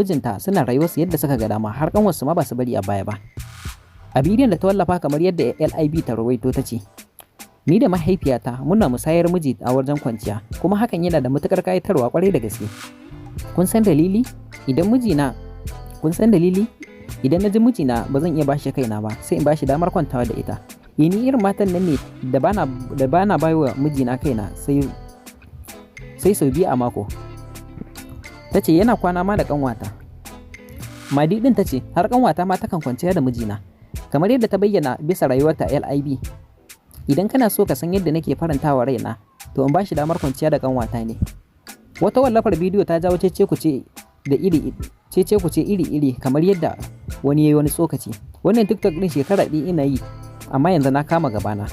mijinta suna rayuwarsu yadda suka ga dama har kanwarsu ma ba su bari a baya ba. A bidiyon da ta wallafa kamar yadda LIB ta rawaito ta ce, "Ni da mahaifiyata muna musayar miji a wajen kwanciya kuma hakan yana da matukar kayatarwa kwarai da gaske. Kun san dalili? Idan na ji mijina ba zan iya bashi kaina ba sai in bashi damar kwantawa da ita. Ni irin matan nan ne da bana baiwa mijina kaina sai sau biyu a mako." Ta ce yana kwana ma da kanwata. Madi din ta ce har kanwata ma takan kwanciya da mijina. Kamar yadda ta bayyana bisa rayuwarta LIB. "Idan kana so ka san yadda nake farantawa raina, to in bashi damar kwanciya da kanwata ne." Wata wallafar bidiyo ta jawo cece-kuce iri-iri kamar yadda wani yayi wani tsokaci. Wannan TikTok din shekara ɗaya ina yi, amma yanzu na kama gabana.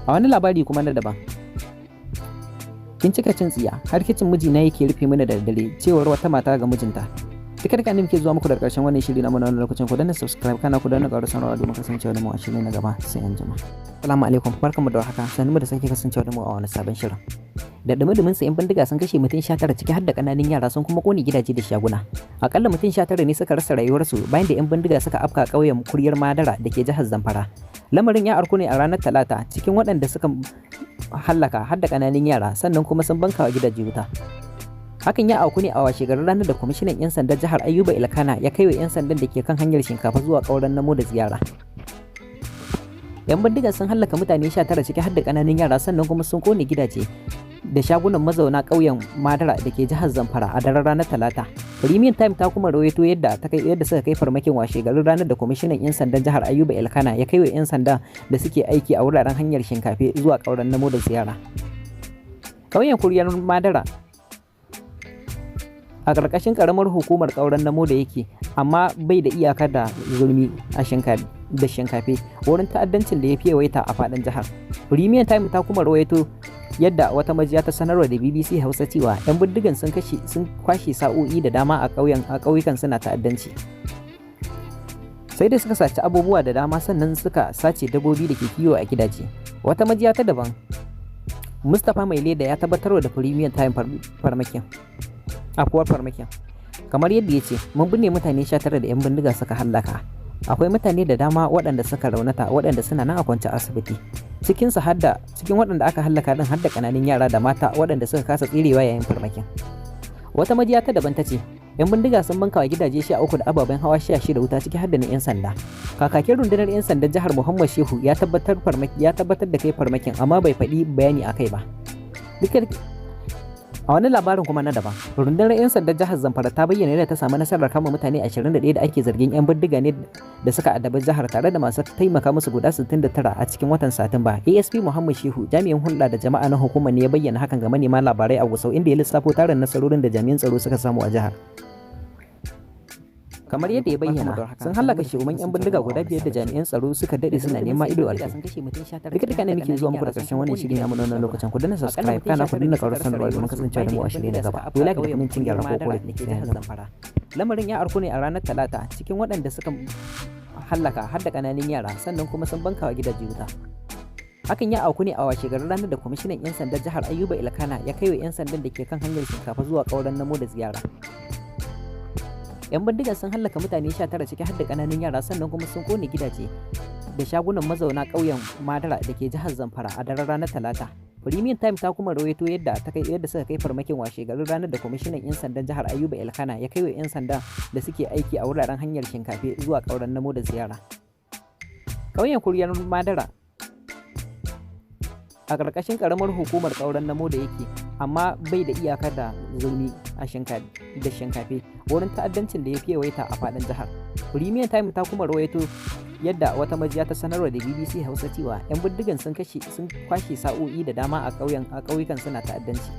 A wani labari kuma na daban. "Kin cika cin tsiya, har kicin mijina yake rufe mana da daddare," cewar wata mata ga mijinta. Duka ne muke zuwa muku da ƙarshen wannan shiri na mu na wannan lokacin. Ku danna subscribe kana ku danna ƙarar sanarwa domin kasancewa da mu a shiri na gaba. Sai an jima. Assalamu alaikum, barkanmu da warhaka. Sannu da sake kasancewa da mu a wani sabon shirin. Da dumi-dumin sa 'yan bindiga sun kashe mutum 19 ciki har da ƙananan yara sun kuma kone gidaje da shaguna. Akalla mutum 19 ne suka rasa rayuwarsu bayan da 'yan bindiga suka afka ƙauyen Kuryar Madara da ke jihar Zamfara. Lamarin ya arku ne a ranar Talata, cikin waɗanda suka hallaka har da ƙananan yara sannan kuma sun banka wa gidaje wuta. Hakan ya auku ne a washegarin ranar da kwamishinan 'yan sandan jihar Ayuba Ilkana ya kai wa 'yan sandan da ke kan hanyar shinkafa zuwa ƙauren Namo da ziyara. 'Yan bindigan sun hallaka mutane 19 ciki har da ƙananan yara sannan kuma sun kone gidaje da shagunan mazauna ƙauyen Madara da ke jihar Zamfara a daren ranar Talata. Premium Time ta kuma rawaito yadda suka kai farmakin washegarin ranar da kwamishinan 'yan sandan jihar Ayuba Ilkana ya kai wa 'yan sanda da suke aiki a wuraren hanyar shinkafe zuwa ƙauren Namo da ziyara. Ƙauyen Kuryar Madara a ƙarƙashin ƙaramar hukumar ƙauren Namo da yake, amma bai da iyaka da zurmi a shinkafe wurin ta'addancin da ya fi yawaita a faɗin jihar. Premium Time ta kuma rawaito yadda wata majiya ta sanarwa da BBC Hausa cewa 'yan bindigan sun kwashe sa'o'i da dama a ƙauyukan suna ta'addanci. Sai da suka saci abubuwa da dama sannan suka sace dabbobi da ke kiwo a gidaje. Wata majiya ta daban, Mustapha Mai Leda, ya tabbatarwa da Premium Time farmakin. Kamar yadda ya ce, "Mun binne mutane 19 da 'yan bindiga suka hallaka. Akwai mutane da dama waɗanda suka raunata waɗanda suna nan a kwance a asibiti. Cikin waɗanda aka hallaka din har da ƙananan yara da mata waɗanda suka kasa tserewa yayin farmakin." Wata majiya ta daban ta ce, "'Yan bindiga sun banka wa gidaje 13 da ababen hawa 16 wuta ciki har da na 'yan sanda." Kakakin rundunar 'yan sandan jihar Muhammad Shehu ya tabbatar da kai farmakin amma bai faɗi bayani akai ba. A wani labarin kuma na daban, rundunar 'yan sandan jihar Zamfara ta bayyana yadda ta samu nasarar kama mutane 21 da ake zargin 'yan bindiga ne da suka addabi jihar tare da masu taimaka musu guda 69 a cikin watan Satumba. ASP Muhammad Shehu, jami'in hulɗa da jama'a na hukumar, ne ya bayyana hakan ga manema labarai a Gusau, inda ya lissafo tarin nasarorin da jami'an tsaro suka samu a jihar. Kamar yadda ya bayyana, sun hallaka shugaban 'yan bindiga guda 5 da jami'an tsaro suka daɗe suna neman ido a rufe. Duka ne muke zuwa muku da ƙarshen wannan shiri na mu wannan lokacin. Ku danna subscribe kana ku danna ƙarar sanarwa domin kasancewa da mu a shiri na gaba. Ku like da kuma cin gyara ko kore. Lamarin ya arku ne a ranar Talata, cikin waɗanda suka hallaka har da ƙananan yara sannan kuma sun banka wa gidaje wuta. Hakan ya auku ne a washegarin ranar da kwamishinan 'yan sandan jihar Ayuba Ilkana ya kai wa 'yan sandan da ke kan hanyar shinkafa zuwa ƙauren Namo da ziyara. 'Yan bindigan sun hallaka mutane 19 ciki har da ƙananan yara sannan kuma sun kone gidaje da shagunan mazauna ƙauyen Madara da ke jihar Zamfara a daren ranar Talata. Premium Time ta kuma rawaito yadda suka kai farmakin washegarin ranar da kwamishinan 'yan sandan jihar Ayuba Ilkana ya kai wa 'yan sanda da suke aiki a wuraren hanyar shinkafe zuwa ƙauren Namo da ziyara. Ƙauyen Kuryar Madara a ƙarƙashin ƙaramar hukumar ƙauren Namo da yake, amma bai da iyaka da zurmi a shinkafe wurin ta'addancin da ya fi yawaita a faɗin jihar. Premium Time ta kuma rawaito yadda wata majiya ta sanarwa da BBC Hausa cewa 'yan bindigan sun kwashe sa'o'i da dama a ƙauyukan suna ta'addanci.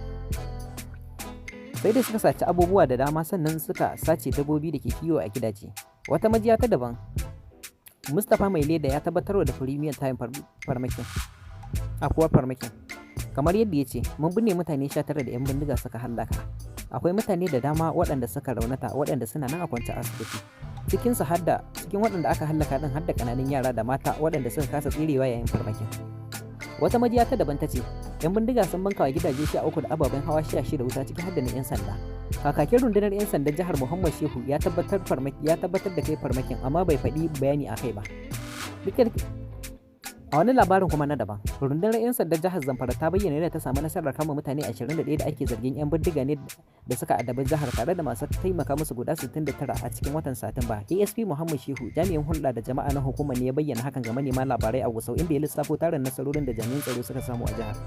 Sai da suka saci abubuwa da dama sannan suka sace dabbobi da ke kiwo a gidaje. Wata majiya ta daban, Mustapha Mai Leda, ya tabbatarwa da Premium Time farmakin. Kamar yadda ya ce, "Mun binne mutane 19 da 'yan bindiga suka hallaka. Akwai mutane da dama waɗanda suka raunata waɗanda suna nan a kwance a asibiti. Cikin waɗanda aka hallaka din har da ƙananan yara da mata waɗanda suka kasa tserewa yayin farmakin." Wata majiya ta daban ta ce, 'yan bindiga sun banka wa gidaje 13 da ababen hawa 16 wuta ciki har da na 'yan sanda. Kakakin rundunar 'yan sandan jihar Muhammad Shehu ya tabbatar da kai farmakin amma bai faɗi bayani a kai ba. A wani labarin kuma na daban, rundunar 'yan sandan jihar Zamfara ta bayyana yadda ta samu nasarar kama mutane 21 da ake zargin 'yan bindiga ne da suka addabi jihar tare da masu taimaka musu guda 69 a cikin watan Satumba. ASP Muhammad Shehu, jami'in hulɗa da jama'a na hukumar ne ya bayyana hakan ga manema labarai a Gusau inda ya lissafo tarin nasarorin da jami'an tsaro suka samu a jihar.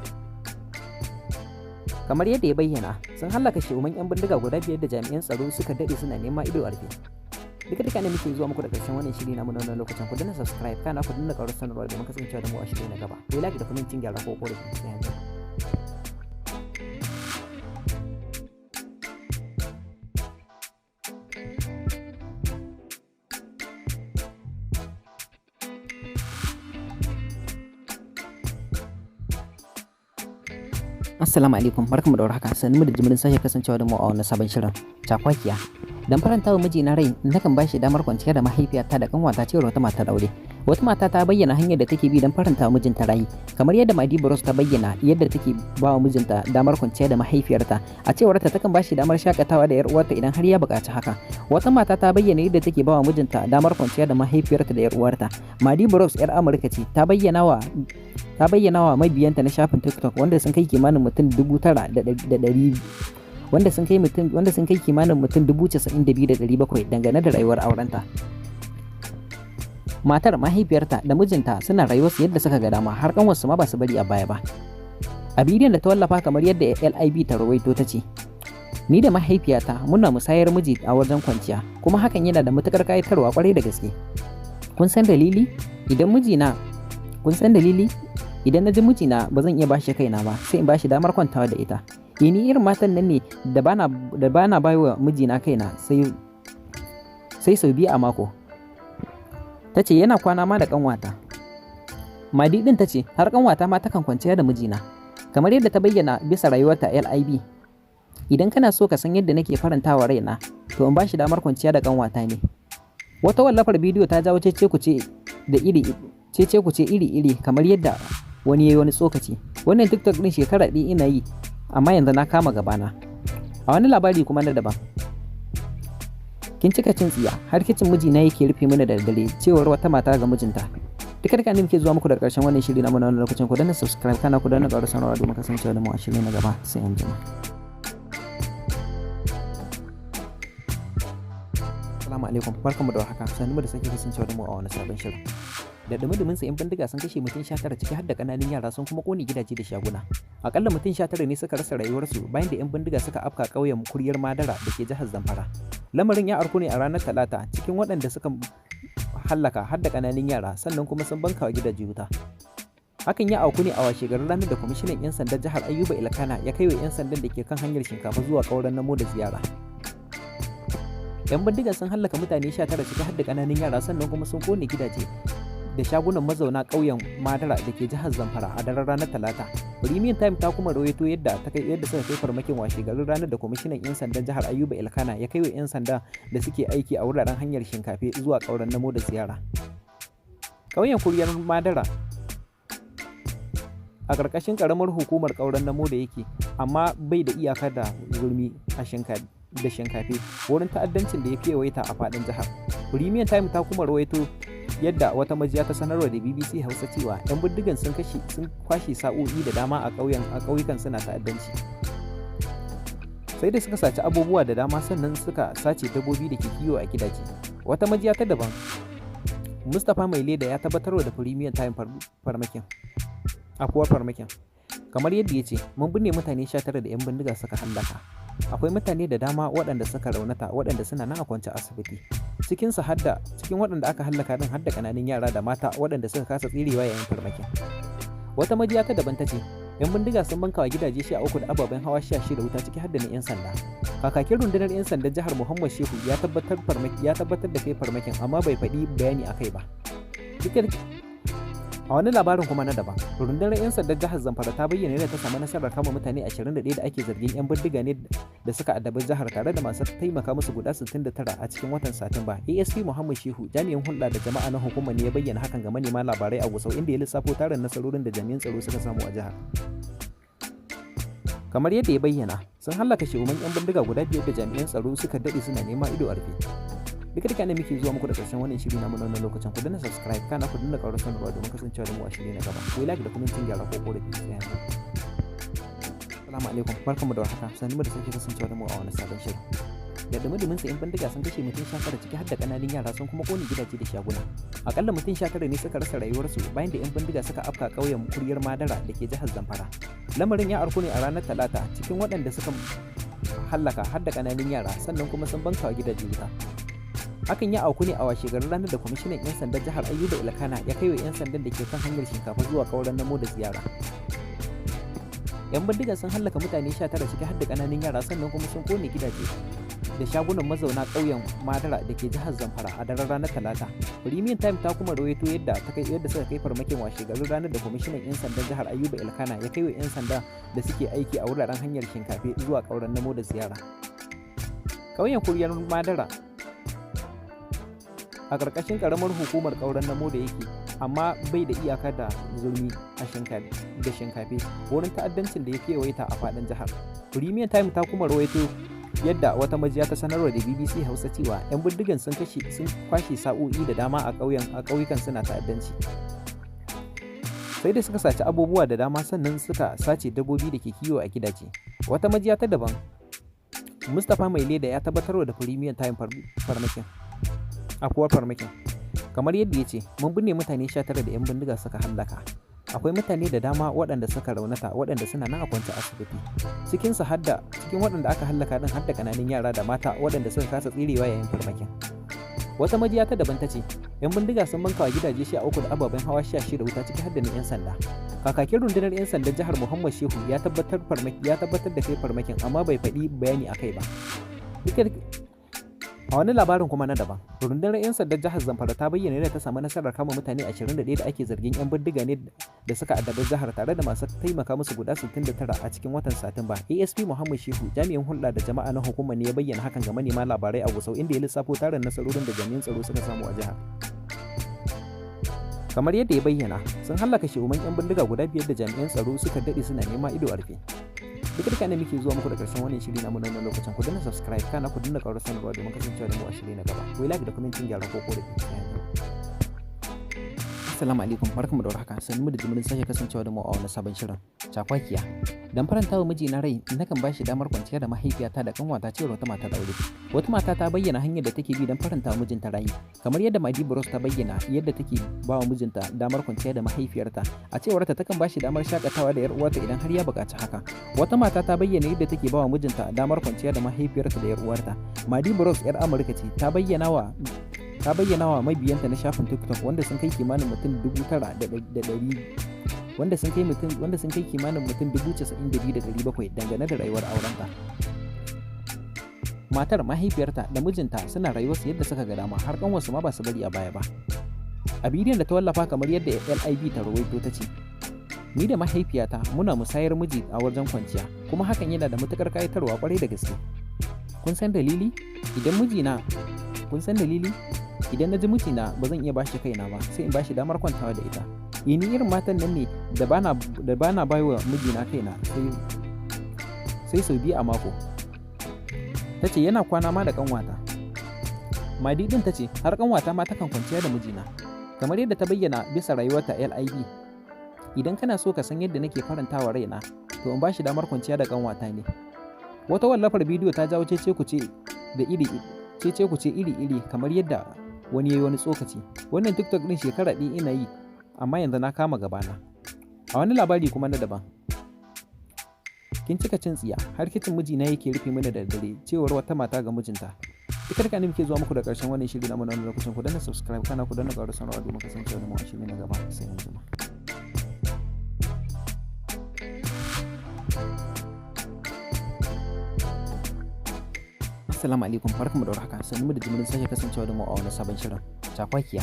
Kamar yadda ya bayyana, sun hallaka shehuman 'yan bindiga guda 5 da jami'an tsaro suka daɗe suna nema ido a rufe. Duka ne muke zuwa muku da ƙarshen wannan shiri namu na wannan lokacin. Ku danna subscribe kana ku danna ƙarar sanarwa domin kasancewa da mu a shiri na gaba. Ku like da commenting gyara ko ƙorafi sai yanzu. Assalamu alaikum, barkamu da warhaka. Sannu da jimirin sake kasancewa da mu a wannan sabon shirin. Cakwakiya. Dan faranta wa mijina rai, nakan ba shi damar kwanciya da mahaifiyata da kanwata cewar wata matar aure. Wata mata ta bayyana hanyar da take bi don faranta wa mijinta rai, kamar yadda Madi Bros ta bayyana yadda take ba wa mijinta damar kwanciya da mahaifiyarta. A cewar ta takan ba shi damar shakatawa da yar uwarta idan har ya buƙaci haka. Wata mata ta bayyana yadda take ba wa mijinta damar kwanciya da mahaifiyarta da yar uwarta. Madi Bros yar Amurka ce, ta bayyana wa mabiyanta na shafin TikTok wanda sun kai kimanin mutum 9,100 wanda sun kai kimanin mutum 92,700 dangane da rayuwar aurenta. Matar, mahaifiyarta da mijinta suna rayuwarsu yadda suka ga dama, har kanwarsu ma ba su bari a baya ba. A bidiyon da ta wallafa kamar yadda LIB ta rawaito ta ce, "Ni da mahaifiyata muna musayar miji a wajen kwanciya, kuma hakan yana da matukar kayatarwa kwarai da gaske. Kun san dalili? Idan na ji mijina ba zan iya bashi kaina ba, sai in bashi damar kwantawa da ita. Ni irin matan nan ne da bana baiwa mijina kaina sai sau biyu a mako." Ta ce yana kwana ma da kanwata. Madi din ta ce har kanwata ma takan kwanciya da mijina. Kamar yadda ta bayyana bisa rayuwarta LIB. "Idan kana so ka san yadda nake farantawa raina, to in bashi damar kwanciya da kanwata ne." Wata wallafar bidiyo ta jawo cece kuce iri-iri kamar yadda wani yayi wani tsokaci. Wannan TikTok din shekara ɗaya ina yi, amma yanzu na kama gabana. A wani labari kuma na daban, kin cika cin tsiya har kicin mijina yake rufe mana da dare, cewar wata mata ga mijinta. Duka ne muke zuwa muku da ƙarshen wannan shiri na mu na wannan lokacin. Ku danna subscribe kana ku danna ƙarar sanarwa domin kasancewa da mu a shiri na gaba. Sai an jima. Assalamu alaikum, barkamu da warhaka. Sannu da sake kasancewa da mu a wani sabon shirin. Da dumi-dumin sa 'yan bindiga sun kashe mutum 19 ciki har da ƙananan yara sun kuma ƙone gidaje da shaguna. Akalla mutum 19 ne suka rasa rayuwarsu bayan da 'yan bindiga suka afka ƙauyen Kuryar Madara da ke jihar Zamfara. Lamarin ya auku ne a ranar Talata, cikin waɗanda suka hallaka har da ƙananan yara, sannan kuma sun bankawa gidaje wuta. Hakan ya auku ne a washegarin ranar da kwamishinan 'yan sandan jihar Ayuba Ilkana ya kai wa 'yan sandan da ke kan hanyar Shinkafa zuwa ƙauren Namo da ziyara. 'Yan bindigan sun hallaka mutane 19 ciki har da ƙananan yara, sannan kuma sun ƙone gidaje da shagunan mazauna ƙauyen Madara da ke jihar Zamfara a daren ranar Talata. Premium Time ta kuma rawaito yadda suka kai farmakin washegarin ranar da kwamishinan 'yan sandan jihar Ayuba Ilkana ya kai wa 'yan sanda da suke aiki a wuraren hanyar Shinkafe zuwa ƙauren Namo da ziyara. Ƙauyen Kuryar Madara a ƙarƙashin ƙaramar hukumar ƙauren Namo da yake, amma bai da iyaka da zurmi a Shinkafe, wurin ta'addancin da ya fi yawaita a faɗin jihar. Premium Time ta kuma rawaito yadda wata majiya ta sanarwa da BBC Hausa cewa 'yan bindigan sun kwashe sa'o'i da dama a ƙauyukan suna ta'addanci. Sai da suka saci abubuwa da dama, sannan suka sace dabbobi da ke kiwo a gidaje. Wata majiya ta daban, Mustapha Mai Leda, ya tabbatarwa da Premium Time farmakin. Kamar yadda ya ce, "Mun binne mutane 19 da 'yan bindiga suka hallaka. Akwai mutane da dama waɗanda suka raunata waɗanda suna nan a kwance asibiti. Cikin waɗanda aka hallaka din har da ƙananan yara da mata waɗanda suka kasa tsirewa yayin farmakin." Wata majiya ta daban ta ce, "'Yan bindiga sun bankawa gidaje 13 da ababen hawa 16 wuta ciki har da na 'yan sanda." Kakakin rundunar 'yan sandan jihar Muhammad Shehu ya tabbatar da kai farmakin amma bai faɗi bayani a kai ba. A wani labarin kuma na daban, rundunar 'yan sandan jihar Zamfara ta bayyana yadda ta samu nasarar kama mutane 21 da ake zargin 'yan bindiga ne da suka addabi jihar tare da masu taimaka musu guda 69 a cikin watan Satumba. ASP Muhammad Shehu, jami'in hulɗa da jama'a na hukumar, ne ya bayyana hakan ga manema labarai a Gusau inda ya lissafo tarin nasarorin da jami'an tsaro suka samu a jihar. Kamar yadda ya bayyana, sun hallaka shugaban 'yan bindiga guda 5 da jami'an tsaro suka daɗe suna nema ido a rufe. Duka ne muke zuwa muku da ƙarshen wannan shiri na wannan lokacin. Ku danna subscribe kana ku danna ƙarar sanarwa domin kasancewa da mu a shiri na gaba. Ku like da kuma gyara ko korafi sai yanzu. Assalamu alaikum, barkamu da warhaka. Sannu da sake kasancewa da mu a wani sabon shiri. Da dumi-dumin sa 'yan bindiga sun kashe mutum 19 ciki har da ƙananan yara sun kuma kone gidaje da shaguna. Akalla mutum 19 ne suka rasa rayuwarsu bayan da 'yan bindiga suka afka ƙauyen Kuryar Madara da ke jihar Zamfara. Lamarin ya arku ne a ranar Talata, cikin waɗanda suka hallaka har da ƙananan yara sannan kuma sun bankawa gidaje wuta. Hakan ya auku ne a washegarin ranar da kwamishinan 'yan sandan jihar Ayuba Ilkana ya kai wa 'yan sandan da ke kan hanyar shinkafa zuwa Kauran Namo da ziyara. 'Yan bindigan sun hallaka mutane 19 ciki har da ƙananan yara sannan kuma sun kone gidaje da shagunan mazauna ƙauyen Madara da ke jihar Zamfara a daren ranar Talata. Premium Time ta kuma rawaito yadda suka kai farmakin washegarin ranar da kwamishinan 'yan sandan jihar Ayuba Ilkana ya kai wa 'yan sanda da suke aiki a wuraren hanyar shinkafe zuwa Kauran Namo da ziyara. Ƙauyen Kuryar Madara a ƙarƙashin ƙaramar hukumar Kauran Namo da yake, amma bai da iyaka da zurmi a shinkafe wurin ta'addancin da ya kewaita a faɗin jihar. Premium Time ta kuma rawaito yadda wata majiya ta sanarwa da BBC Hausa cewa 'yan bindigan sun kwashe sa'o'i da dama a ƙauyukan suna ta'addanci. Sai da suka saci abubuwa da dama sannan suka sace dabbobi da ke kiwo a gidaje. Wata majiya ta daban, Mustapha Mai Leda, ya tabbatarwa da Premium Time farmakin. Kamar yadda ya ce, mun binne mutane 19 da 'yan bindiga suka hallaka. Akwai mutane da dama waɗanda suka raunata waɗanda suna nan a kwance asibiti. Cikin waɗanda aka hallaka din har da ƙananan yara da mata waɗanda suka kasa tsirewa yayin farmakin. Wata majiya ta daban ta ce, 'yan bindiga sun bankawa gidaje 13 da ababen hawa 16 wuta ciki har da na 'yan sanda. Kakakin rundunar 'yan sandan jihar Muhammad Shehu ya tabbatar da kai farmakin amma bai faɗi bayani akai ba. A wani labarin kuma na daban, rundunar 'yan sandan jihar Zamfara ta bayyana yadda ta samu nasarar kama mutane 21 da ake zargin 'yan bindiga ne da suka addabi jihar tare da masu taimaka musu guda 69 a cikin watan Satumba. ASP Muhammad Shehu, jami'in hulɗa da jama'a na hukumar, ne ya bayyana hakan ga manema labarai a Gusau, inda ya lissafo tarin nasarorin da jami'an tsaro suka samu a jihar. Kamar yadda ya bayyana, sun hallaka shugaban 'yan bindiga guda 5 da jami'an tsaro suka daɗe suna nema ido a rufe. Duka ne muke zuwa muku da ƙarshen wannan shiri na mu wannan lokacin. Ku danna subscribe kana ku danna ƙarar sanarwa domin kasancewa da mu a shiri na gaba. Ku like da kuma gyara ko korafi. Assalamu alaikum, barkamu da warhaka. Sannu da jimirin sake kasancewa da mu a wani sabon shirin. Cakwakiya. Dan faranta wa miji na rai, nakan bashi damar kwanciya da mahaifiyata da kanwata cewar wata mata aure. Wata mata ta bayyana hanyar da take bi don faranta wa mijinta rai. Kamar yadda Madi Bros ta bayyana yadda take ba wa mijinta damar kwanciya da mahaifiyarta. A cewar ta takan bashi damar shakatawa da 'yar uwarta idan har ya buƙaci haka. Wata mata ta bayyana yadda take ba wa mijinta damar kwanciya da mahaifiyarta da 'yar uwarta. Madi Bros 'yar Amurka ce, ta bayyana wa mabiyanta na shafin TikTok wanda sun kai kimanin mutum 9,100 wanda sun kai kimanin mutum 92,700 dangane da rayuwar aurenta. Matar, mahaifiyarta da mijinta suna rayuwarsu yadda suka ga dama, har kanwarsu ma ba su bari a baya ba. A bidiyon da ta wallafa, kamar yadda LIB ta rawaito, ta ce, ni da mahaifiyata muna musayar miji a wajen kwanciya, kuma hakan yana da matukar kayatarwa kwarai da gaske. Kun san dalili? Idan na ji mijina ba zan iya bashi kaina ba, sai in bashi damar kwantawa da ita. Ni irin matan nan ne da bana baiwa mijina kaina sai sau 2 a mako. Ta ce yana kwana ma da kanwata. Madi din ta ce har kanwata ma takan kwanciya da mijina. Kamar yadda ta bayyana bisa rayuwarta LIB, idan kana so ka san yadda nake farantawa raina, to in bashi damar kwanciya da kanwata ne. Wata wallafar bidiyo ta jawo cece-kuce iri-iri kamar yadda wani yayi wani tsokaci. Wannan TikTok din shekara ɗin ina yi, amma yanzu na kama gabana. A wani labari kuma na daban, kin cika cin tsiya har kicin mijina yake rufe mana da dare, cewar wata mata ga mijinta. Duka ne muke zuwa muku da ƙarshen wannan shiri na mu wannan lokacin. Ku danna subscribe kana ku danna ƙarar sanarwa domin kasancewa da mu a shiri na gaba. Sai mun jima. Assalamu alaikum, barkamu da warhaka. Sannu da jimirin sake kasancewa da mu a wani sabon shirin. Cakwakiya.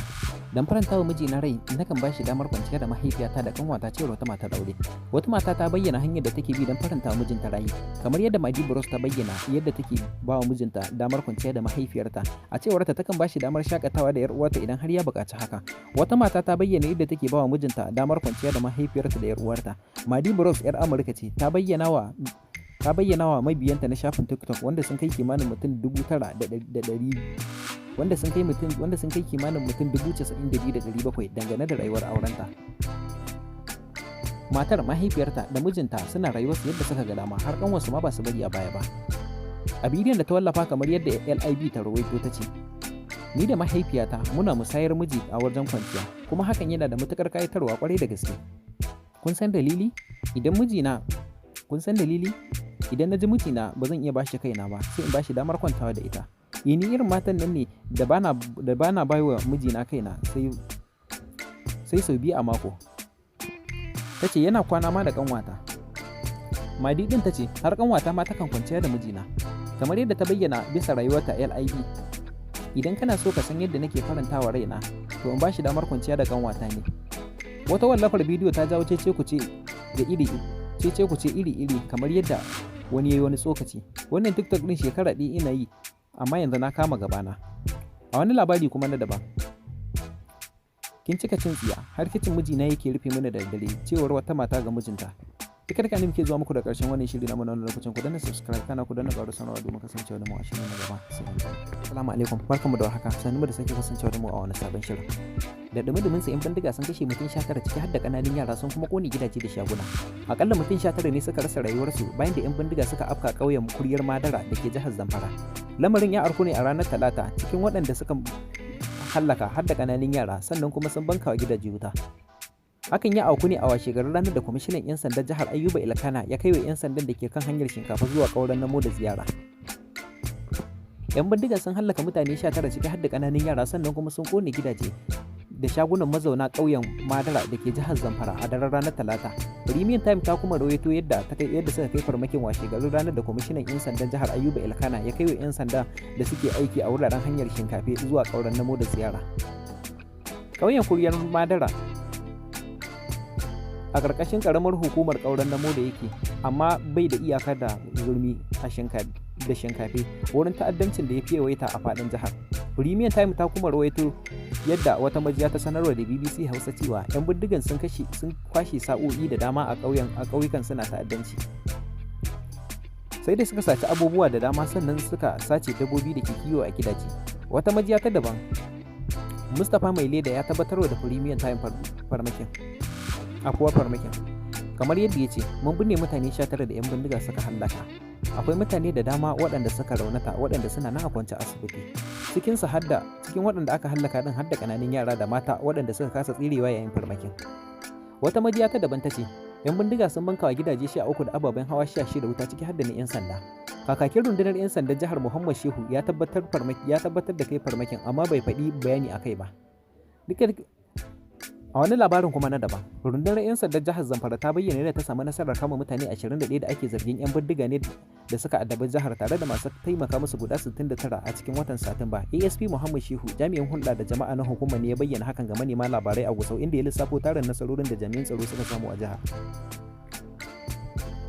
Dan faranta wa miji na rai, nakan bashi damar kwanciya da mahaifiyata da kanwata cewar wata mata aure. Wata mata ta bayyana hanyar da take bi don faranta wa mijinta rai. Kamar yadda Madi Bros ta bayyana yadda take ba wa mijinta damar kwanciya da mahaifiyarta. A cewar ta takan bashi damar shakatawa da 'yar uwarta idan har ya buƙaci haka. Wata mata ta bayyana yadda take ba wa mijinta damar kwanciya da mahaifiyarta da 'yar uwarta. Madi Bros 'yar Amurka ce, ta bayyana ta bayyana wa mabiyanta na shafin TikTok wanda sun kai kimanin mutum 9,100 wanda sun kai kimanin mutum 92,700 dangane da rayuwar aurenta. Matar, mahaifiyarta da mijinta suna rayuwarsu yadda suka ga dama, har kanwarsu ma ba su bari a baya ba. A bidiyon da ta wallafa kamar yadda LIB ta rawaito ta ce, "Ni da mahaifiyata muna musayar miji a wajen kwanciya, kuma hakan yana da matukar kayatarwa kwarai da gaske. Kun san dalili? Idan na ji mijina ba zan iya bashi kaina ba, sai in bashi damar kwantawa da ita. Ni irin matan nan ne da bana baiwa mijina kaina sai sau biyu a mako." Ta ce yana kwana ma da kanwata. Madi din ta ce har kanwata ma takan kwanciya da mijina. Kamar yadda ta bayyana bisa rayuwarta LIB, "Idan kana so ka san yadda nake farantawa raina, to in bashi damar kwanciya da kanwata ne." Wata wallafar bidiyo ta jawo cece-kuce iri-iri kamar yadda wani yayi wani tsokaci. Wannan TikTok din shekara ɗaya ina yi, amma yanzu na kama gabana. A wani labari kuma na daban, "Kin cika cin tsiya, har kicin mijina yake rufe mini da daddare," cewar wata mata ga mijinta. Dukkan ne muke zuwa muku da ƙarshen wannan shiri na wannan lokacin. Ku danna subscribe kana ku danna ƙarar sanarwa domin kasancewa da mu a shirin na gaba. Assalamu alaikum, barkamu da warhaka, sannu da sake kasancewa da mu a wani sabon shirin. Da dumi-dumin sa 'yan bindiga sun kashe mutum 19 ciki har da ƙananan yara, sun kuma ƙone gidaje da shaguna. Akalla mutum 19 ne suka rasa rayuwarsu bayan da 'yan bindiga suka afka ƙauyen Kuryar Madara da ke jihar Zamfara. Lamarin ya arku ne a ranar Talata, cikin waɗanda suka hallaka har da ƙananan yara, sannan kuma sun bankawa gidaje wuta. Hakan ya auku ne a washegarin ranar da kwamishinan 'yan sandan jihar Ayuba Ilkana ya kai wa 'yan sandan da ke kan hanyar Shinkafa zuwa ƙauren Namo da ziyara. 'Yan bindiga sun hallaka mutane 19 ciki har da ƙananan yara, sannan kuma sun ƙone gidaje da shagunan mazauna ƙauyen Madara da ke jihar Zamfara a daren ranar Talata. Premium Time ta kuma rawaito yadda suka kai farmakin washegarin ranar da kwamishinan 'yan sandan jihar Ayuba Ilkana ya kai wa 'yan sanda da suke aiki a wuraren hanyar Shinkafe zuwa ƙauren Namo da ziyara. Ƙauyen Kuryar Madara a ƙarƙashin ƙaramar hukumar ƙauren Namo da yake, amma bai da iyaka da zurmi a Shinkafe, wurin ta'addancin da ya fi yawaita a faɗin jihar. Premium Time ta kuma rawaito yadda wata majiya ta sanarwa da BBC Hausa cewa 'yan bindigan sun kwashe sa'o'i da dama a ƙauyukan suna ta'addanci. Sai dai suka saci abubuwa da dama, sannan suka sace dabbobi da ke kiwo a gidaje. Wata majiya ta daban, Mustapha Mai Leda, ya tabbatarwa da Premium Time farmakin. Kamar yadda ya ce, "Mun binne mutane 19 da 'yan bindiga suka hallaka. Akwai mutane da dama waɗanda suka raunata, waɗanda suna nan a kwance asibiti. Cikin waɗanda aka hallaka din har da ƙananan yara da mata waɗanda suka kasa tsirewa yayin farmakin." Wata majiya ta daban ta ce, "'Yan bindiga sun bankawa gidaje 13 da ababen hawa 16 da wuta, ciki har da na 'yan sanda." Kakakin rundunar 'yan sandan jihar Muhammad Shehu ya tabbatar da kai farmakin, amma bai faɗi bayani akai ba. A wani labarin kuma na daban, rundunar 'yan sandan jihar Zamfara ta bayyana yadda ta samu nasarar kama mutane 21 da ake zargin 'yan bindiga ne da suka addabi jihar, tare da masu taimaka musu guda 69 a cikin watan Satumba. ASP Muhammad Shehu, jami'in hulɗa da jama'a na hukumar, ne ya bayyana hakan ga manema labarai a Gusau, inda ya lissafo tarin nasarorin da jami'an tsaro suka samu a jihar.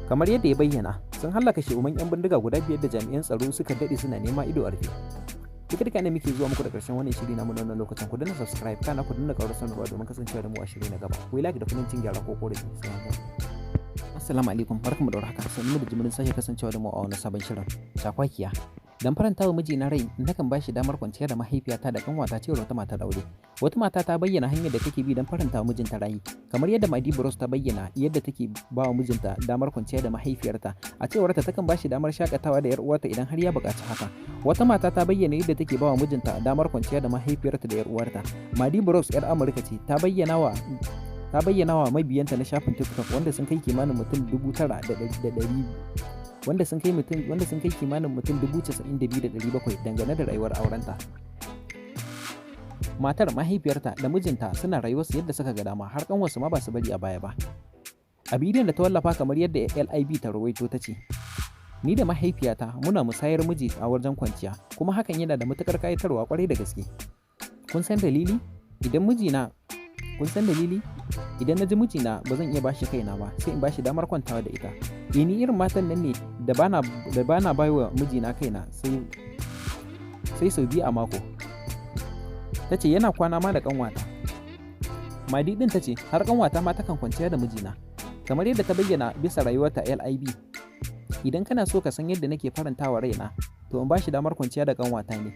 Kamar yadda ya bayyana, sun hallaka shehuman 'yan bindiga guda 5 da jami'an tsaro suka daɗe suna nema ido a rufe. Duka ne muke zuwa muku da ƙarshen wannan shiri namu na wannan lokacin. Ku danna subscribe kana ku danna ƙaurar sanarwa domin kasancewa da mu a shiri na gaba. Ku yi like da kuma cin gyara ko korafi. Assalamu alaikum, barkamu da warhaka, sannu da jimirin sake kasancewa da mu a wani sabon shirin. Shakwakiya. Dan faranta wa mijina rai, nakan bashi damar kwanciya da mahaifiyata da kanwata, cewar wata matar aure. Wata mata ta bayyana hanyar da take bi don faranta wa mijinta rai, kamar yadda Madi Bros ta bayyana yadda take ba wa mijinta damar kwanciya da mahaifiyarta. A cewarta takan bashi damar shakatawa da 'yar uwarta idan har ya buƙaci haka. Wata mata ta bayyana yadda take ba wa mijinta damar kwanciya da mahaifiyarta da 'yar uwarta. Madi Bros 'yar Amurka ce, ta bayyana wa mabiyanta na shafin TikTok wanda sun kai kimanin mutum 9,100 wanda sun kai kimanin mutum 92,700 dangane da rayuwar aurenta. Matar, mahaifiyarta da mijinta suna rayuwarsu yadda suka ga dama, har kanwarsu ma ba su bari a baya ba. A bidiyon da ta wallafa kamar yadda LIB ta rawaito ta ce, "Ni da mahaifiyata muna musayar miji a wajen kwanciya, kuma hakan yana da matukar kayatarwa kwarai da gaske. Kun san dalili? Idan na ji mijina ba zan iya bashi kaina ba, sai in bashi damar kwantawa da ita. Ni irin matan nan ne da bana baiwa mijina kaina sai sau biyu a mako." Ta ce yana kwana ma da kanwata. Madi din ta ce har kanwata ma takan kwanciya da mijina. Kamar yadda ta bayyana bisa rayuwarta LIB, Idan kana so ka san yadda nake farantawa raina, to in ba shi damar kwanciya da ƙanwata ne.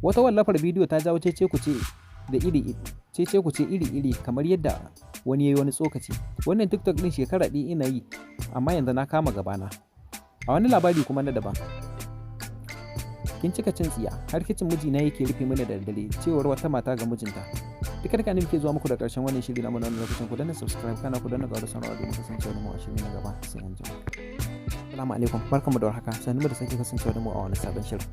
Wata wallafar bidiyo ta jawo cece-kuce iri-iri kamar yadda wani ya yi wani tsokaci. Wannan TikTok ɗin shekara ɗaya ina yi, amma yanzu na kama gabana. A wani labari kuma na daban, kin cika cin tsiya har kicin mijina yake rufe mini da daddare, cewar wata mata ga mijinta. Duka ne muke zuwa muku da ƙarshen wannan shiri na wannan lokacin. Ku danna subscribe kana ku danna ƙarar sanarwa domin kasancewa da mu a shiri na gaba. Sai an jima. Assalamu alaikum, barkanmu da warhaka, sannu da sake kasancewa da mu a wani sabon shirin.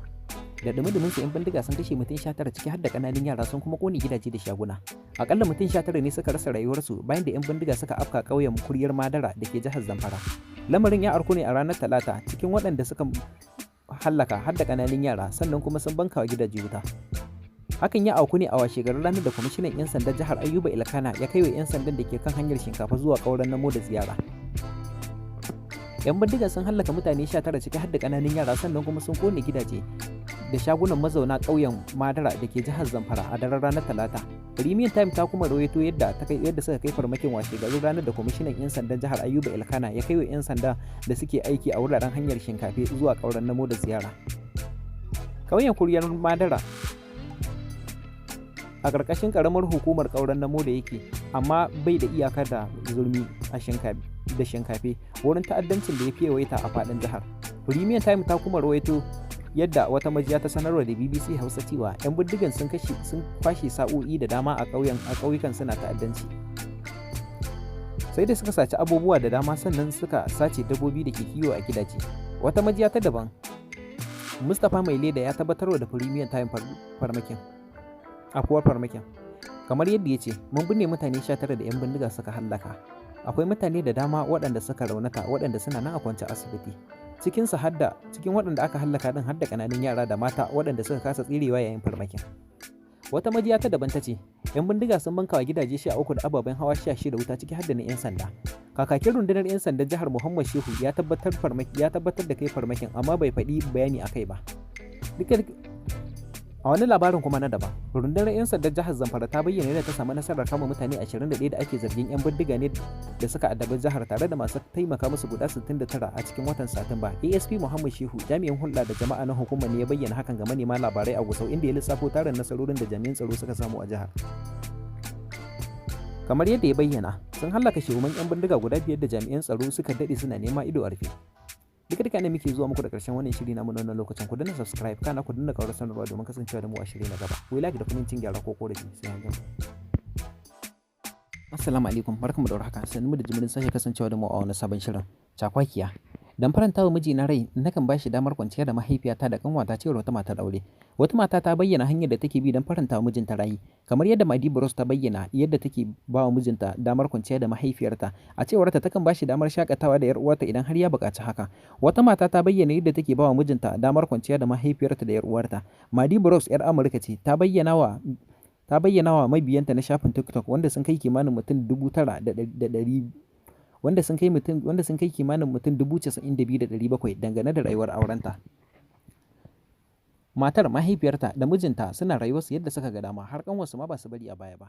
Da dumi-dumin su 'yan bindiga sun kashe mutum 19 ciki har da ƙananan yara, sun kuma kone gidaje da shaguna. Akalla mutum 19 ne suka rasa rayuwarsu bayan da 'yan bindiga suka afka ƙauyen Kuryar Madara da ke jihar Zamfara. Lamarin ya arku ne a ranar Talata, cikin waɗanda suka hallaka har da ƙananan yara, sannan kuma sun banka wa gidaje wuta. Hakan ya auku ne a washegarin ranar da kwamishinan 'yan sandan jihar Ayuba Ilkana ya kai wa 'yan sandan da ke kan hanyar Shinkafa zuwa ƙauren Namo da ziyara. 'Yan bindiga sun hallaka mutane 19 ciki har da ƙananan yara, sannan kuma sun kone gidaje da shagunan mazauna ƙauyen Madara da ke jihar Zamfara a daren ranar Talata. Premium Time ta kuma rawaito yadda suka kai farmakin washegarin ranar da kwamishinan 'yan sandan jihar Ayuba Ilkana ya kai wa 'yan sanda da suke aiki a wuraren hanyar Shinkafe zuwa ƙauren Namo da ziyara. Ƙauyen Kuryar Madara a ƙarƙashin ƙaramar hukumar ƙauren Namo da yake, amma bai da iyaka da zurmi a Shinkafe, wurin ta'addancin da ya fi yawaita a faɗin jihar. Premium Time ta kuma rawaito yadda wata majiya ta sanarwa da BBC Hausa cewa 'yan bindigan sun kwashe sa'o'i da dama a ƙauyukan suna ta'addanci. Sai da suka saci abubuwa da dama, sannan suka sace dabbobi da ke kiwo a gidaje. Wata majiya ta daban, Mustapha Mai Leda, ya tabbatarwa da Premium Time afuwar farmakin. Kamar yadda ya ce, mun binne mutane 19 da 'yan bindiga suka hallaka. Akwai mutane da dama waɗanda suka raunata, waɗanda suna nan a kwance asibiti. Cikin waɗanda aka hallaka din har da ƙananan yara da mata waɗanda suka kasa tserewa yayin farmakin. Wata majiya ta daban ta ce, 'yan bindiga sun bankawa gidaje 13 da ababen hawa 16 wuta, ciki har da na 'yan sanda. Kakakin rundunar 'yan sandan jihar Muhammad Shehu ya tabbatar da kai farmakin, amma bai faɗi bayani akai ba. A wani labarin kuma na daban, rundunar 'yan sandan jihar Zamfara ta bayyana yadda ta samu nasarar kama mutane 21 da ake zargin 'yan bindiga ne da suka addabi jihar, tare da masu taimaka musu guda 69 a cikin watan Satumba. ASP Muhammad Shehu, jami'in hulɗa da jama'a na hukumar, ne ya bayyana hakan ga manema labarai a Gusau, inda ya lissafo tarin nasarorin da jami'an tsaro suka samu a jihar. Kamar yadda ya bayyana, sun hallaka shehuman 'yan bindiga guda 5 da jami'an tsaro suka daɗe suna nema ido a rufe. Duka ne muke zuwa muku da ƙarshen wannan shiri namu na wannan lokacin. Ku danna subscribe kana ku danna ƙarar sanarwa domin kasancewa da mu a shiri na gaba. Ku yi like da kuma cin gyara ko korafi, sai an gama. Assalamu alaikum, barkamu da warhaka, sannu da jimirin sake kasancewa da mu a wani sabon shirin Cakwakiya. Dan faranta wa mijina rai, nakan ba shi damar kwanciya da mahaifiyata da kanwata, cewar wata matar aure. Wata mata ta bayyana hanyar da take bi don faranta wa mijinta rai, kamar yadda Madi Bros ta bayyana yadda take ba wa mijinta damar kwanciya da mahaifiyarta. A cewarta, takan ba shi damar shakatawa da 'yar uwarta idan har ya buƙaci haka. Wata mata ta bayyana yadda take ba wa mijinta damar kwanciya da mahaifiyarta da 'yar uwarta. Madi Bros 'yar Amurka ce, ta bayyana wa mabiyanta na shafin TikTok, wanda sun kai kimanin mutum 9,100 wanda sun kai kimanin mutum 92,700 dangane da rayuwar aurenta. Matar, mahaifiyarta da mijinta suna rayuwarsu yadda suka ga dama, har ƙanwarsu ma ba su bari a baya ba.